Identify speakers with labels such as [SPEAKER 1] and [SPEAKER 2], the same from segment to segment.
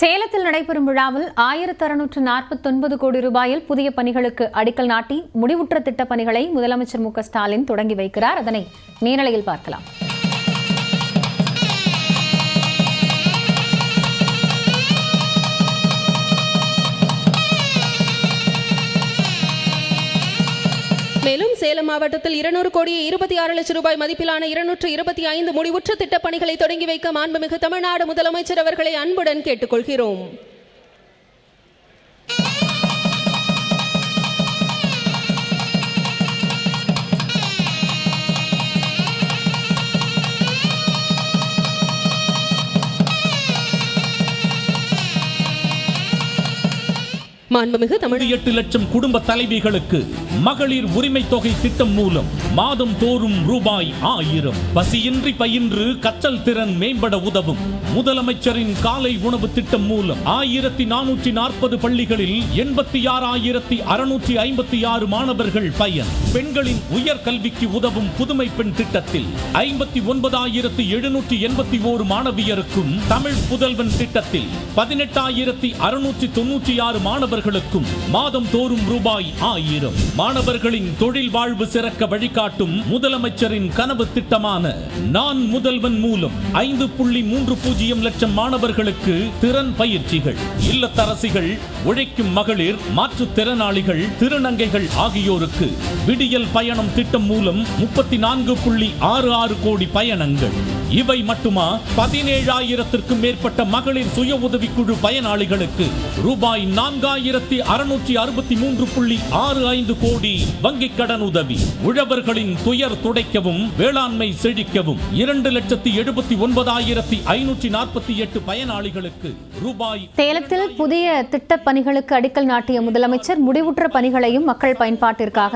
[SPEAKER 1] சேலத்தில் நடைபெறும் விழாவில் 1649 கோடி ரூபாயில் புதிய பணிகளுக்கு அடிக்கல் நாட்டி முடிவுற்ற திட்டப் பணிகளை முதலமைச்சர் மு.க.ஸ்டாலின் தொடங்கி வைக்கிறார். அதனை நேரலையில் பார்க்கலாம்.
[SPEAKER 2] மேலும் சேலம் மாவட்டத்தில் 200 கோடியே 26 லட்சம் ரூபாய் மதிப்பிலான 225 முடிவுற்ற திட்டப் பணிகளை தொடங்கி வைக்க மாண்புமிகு தமிழ்நாடு முதலமைச்சர் அவர்களை அன்புடன் கேட்டுக்கொள்கிறோம். மாண்புமிகு
[SPEAKER 3] 8 லட்சம் குடும்ப தலைவிகளுக்கு மகளிர் உரிமை தொகை திட்டம் மூலம் மாதம் தோறும் ரூபாய் 1000 பசியின்றி பயின்று கற்றல் திறன் மேம்பட உதவும். முதலமைச்சரின் காலை உணவு திட்டம் மூலம் 1440 பள்ளிகளில் 86,656 மாணவர்கள் பயன். பெண்களின் உயர் கல்விக்கு உதவும் புதுமை பெண் திட்டத்தில் 59,781 மாணவியருக்கும், தமிழ் புதல்வன் திட்டத்தில் 18,696 மாணவர்களுக்கும் மாதம் தோறும் ரூபாய் 1000. மாணவர்களின் தொழில் வாழ்வு சிறக்க வழிகாட்டும் முதலமைச்சரின் கனவு திட்டமான நான் முதல்வன் மூலம் 5.30 லட்சம் மாணவர்களுக்கு திறன் பயிற்சிகள். இல்லத்தரசிகள், உழைக்கும் மகளிர், மாற்றுத்திறனாளிகள், திருநங்கைகள் ஆகியோருக்கு விடியல் பயணம் திட்டம் மூலம் 34.66 கோடி பயணங்கள். இவை மட்டுமா? 17,000க்கும் மேற்பட்ட மகளிர் சுய உதவிக்குழு பயனாளிகளுக்கு ரூபாய் 4,663.65 கோடி வங்கிக் கடன் உதவி. உழவர்களின் துயர் துடைக்கவும், வேளாண்மை செழிக்கவும் 2,79,548 பயனாளிகளுக்கு ரூபாய்.
[SPEAKER 1] சேலத்தில் புதிய திட்டப் பணிகளுக்கு அடிக்கல் நாட்டிய முதலமைச்சர் முடிவுற்ற பணிகளையும் மக்கள் பயன்பாட்டிற்காக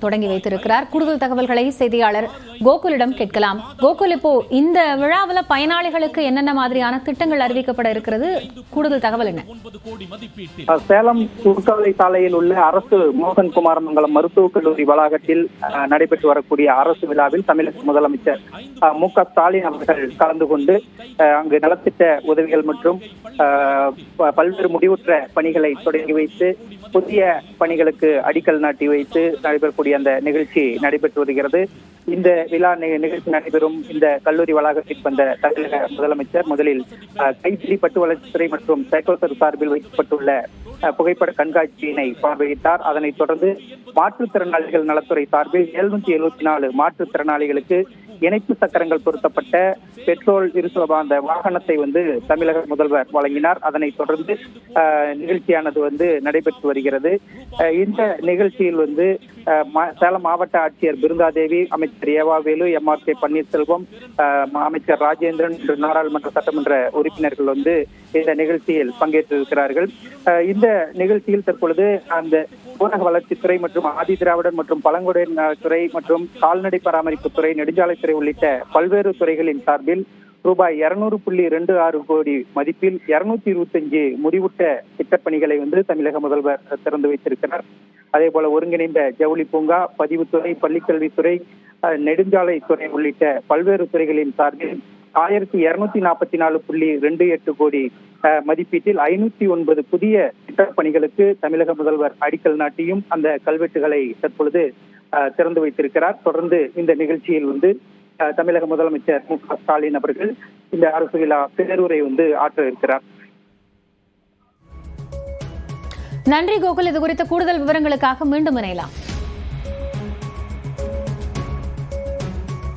[SPEAKER 1] தொடங்கி வைத்திருக்கிறார். கூடுதல் தகவல்களை செய்தியாளர் கோகுலிடம் கேட்கலாம். கோகுல், இப்போ இந்த விழாவில் பயனாளிகளுக்கு என்னென்ன மாதிரியான திட்டங்கள் அறிவிக்கப்பட இருக்கிறது? கூடுதல் தகவல் என்ன?
[SPEAKER 4] சேலம் குறுக்காலை சாலையில் உள்ள அரசு மோகன் குமாரமங்கலம் மருத்துவக் கல்லூரி வளாகத்தில் நடைபெற்று வரக்கூடிய அரசு விழாவில் தமிழக முதலமைச்சர் மு.க.ஸ்டாலின் அவர்கள் கலந்து கொண்டு அங்கு நலத்திட்ட உதவிகள் மற்றும் பல்வேறு முடிவுற்ற பணிகளை தொடங்கி வைத்து புதிய பணிகளுக்கு அடிக்கல் நாட்டி வைத்து நடைபெறக்கூடிய அந்த நிகழ்ச்சி நடைபெற்று வருகிறது. இந்த விழா நிகழ்ச்சி நடைபெறும் இந்த கல்லூரி வளாகத்தில் வந்த தமிழக முதலமைச்சர் முதலில் கைத்தறி பட்டு வளர்ச்சித்துறை மற்றும் சைக்கோசர் சார்பில் வைக்கப்பட்டுள்ள புகைப்பட கண்காட்சியினை பார்வையிட்டார். அதனைத் தொடர்ந்து மாற்றுத்திறனாளிகள் நலத்துறை சார்பில் 774 மாற்றுத்திறனாளிகளுக்கு இணைப்பு சக்கரங்கள் பொருத்தப்பட்ட பெட்ரோல் இருசுலப அந்த வாகனத்தை தமிழக முதல்வர் வழங்கினார். அதனைத் தொடர்ந்து நிகழ்ச்சியானது நடைபெற்று வருகிறது. இந்த நிகழ்ச்சியில் சேலம் மாவட்ட ஆட்சியர் பிருந்தாதேவி, அமைச்சர் ஏவாவேலு, எம்.ஆர்.கே. பன்னீர்செல்வம், அமைச்சர் ராஜேந்திரன், நாடாளுமன்ற சட்டமன்ற உறுப்பினர்கள் இந்த நிகழ்ச்சியில் பங்கேற்றிருக்கிறார்கள். இந்த நிகழ்ச்சியில் தற்பொழுது அந்த ஊரக வளர்ச்சித்துறை மற்றும் ஆதி திராவிடர் மற்றும் பழங்குடியினர் துறை மற்றும் கால்நடை பராமரிப்பு துறை, நெடுஞ்சாலைத்துறை உள்ளிட்ட பல்வேறு துறைகளின் சார்பில் ரூபாய் 200.26 கோடி மதிப்பில் 225 முடிவுற்ற திட்டப்பணிகளை தமிழக முதல்வர் திறந்து வைத்திருக்கிறார். அதே போல ஒருங்கிணைந்த ஜவுளி பூங்கா, பதிவுத்துறை, பள்ளிக்கல்வித்துறை, நெடுஞ்சாலைத்துறை உள்ளிட்ட பல்வேறு துறைகளின் சார்பில் 1244.28 கோடி மதிப்பீட்டில் 509 புதிய திட்டப்பணிகளுக்கு தமிழக முதல்வர் அடிக்கல் நாட்டியும் அந்த கல்வெட்டுகளை தற்பொழுது திறந்து வைத்திருக்கிறார். தொடர்ந்து இந்த நிகழ்ச்சியில் தமிழக முதலமைச்சர் மு.க.ஸ்டாலின் அவர்கள் இந்த அரசு விழா பேருரை ஆற்ற இருக்கிறார்.
[SPEAKER 1] நன்றி கோகுல். இது குறித்த கூடுதல் விவரங்களுக்காக மீண்டும் இணையலாம்.